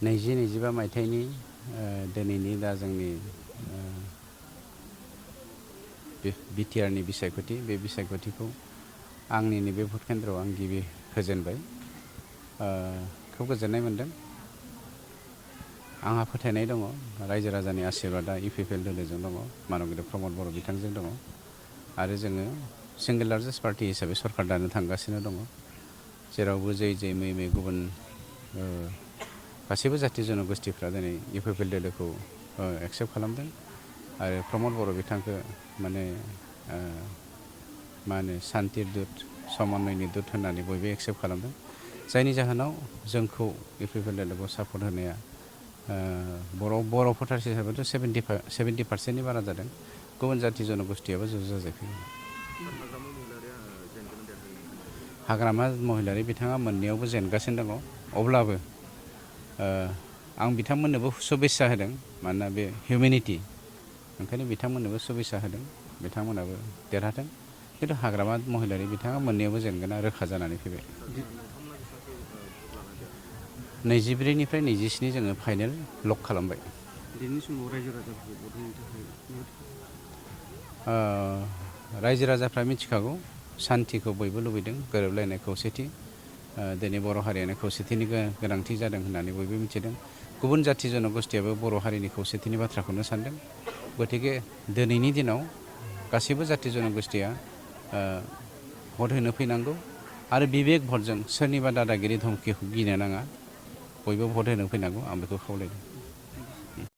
2025 मायथाइनि दिनैनि दा जोंनि बिटिआरनि बिसायख'थि बे बिसायख'थिखौ आंनि नैबे भट केन्द्रआव आं गिबि होजेनबाय। खोब गोजोननाय मोन्दों। आंहा फोथायनाय दङ रायजो राजानि आशीर्बादा इउपिपिएल दोलोजों दङ, मानगेन्द्र प्रमद बर' बिथांजों दङ आरो जोङो सिंगल लार्जेस्ट पार्टि हिसाबै सरकार दानो थांगासिनो दङ। जेरावबो जै मै गुबुन गासैबो जाथि जनगोष्ठीफ्रा दिनै इउपिपिएल दोलोखौ एक्सेप्ट खालामदों आरो प्रमद बर' बिथांखौ माने मा होनो सान्तिर दुत समन्वयनि दुत होननानै बयबो एक्सेप्ट खालामदों, जायनि जाहोनाव जोंखौ इउपिपिएल दोलोखौ सापर्ट होनाया बर' भटार्स हिसाबैथ' 70% बारा जादों। गुबुन जाथि जनगोष्ठीयाबो ज' जाजायफैदों। हाग्रामा महिलारि बिथाङा मोननैयावबो जेनगासिनो दङ। अब्लाबो आं बिथांमोननोबो शुभेच्छा होदों, मानोना बे हिउमेनिटि, ओंखायनो बिथांमोननोबो शुभेच्छा होदों, बिथांमोनाबो देरहाथों। खिन्थु हाग्रामा महिलारि बिथाङा मोननैयावबो जेनगोना रोखा जानानै फैबाय। 24निफ्राय 27 जोङो फाइनेल लक खालामबाय। दिनैनि समाव रायजो राजाफोरखौ भट होनो थाखाय रायजो राजाफ्रा मिथिखागौ सान्थिखौ बयबो लुबैदों, गोरोबलायनाय खौसेथि। दिनै बर' हारियानो खौसेथिनि गोनांथि जादों होननानै बयबो मिथिदों। गुबुन जाथि जनगोष्ठीयाबो बर' हारिनि खौसेथिनि बाथ्राखौनो सानदों। गतिके दिनैनि दिनाव गासैबो जाथि जनगोष्ठीया भट होनो फैनांगौ आरो बिबेक भटजों सोरनिबा दादागिरि धमकिखौ गिनो नाङा। बयबो भट होनो फैनांगौ, आं बेखौ खावलायदों।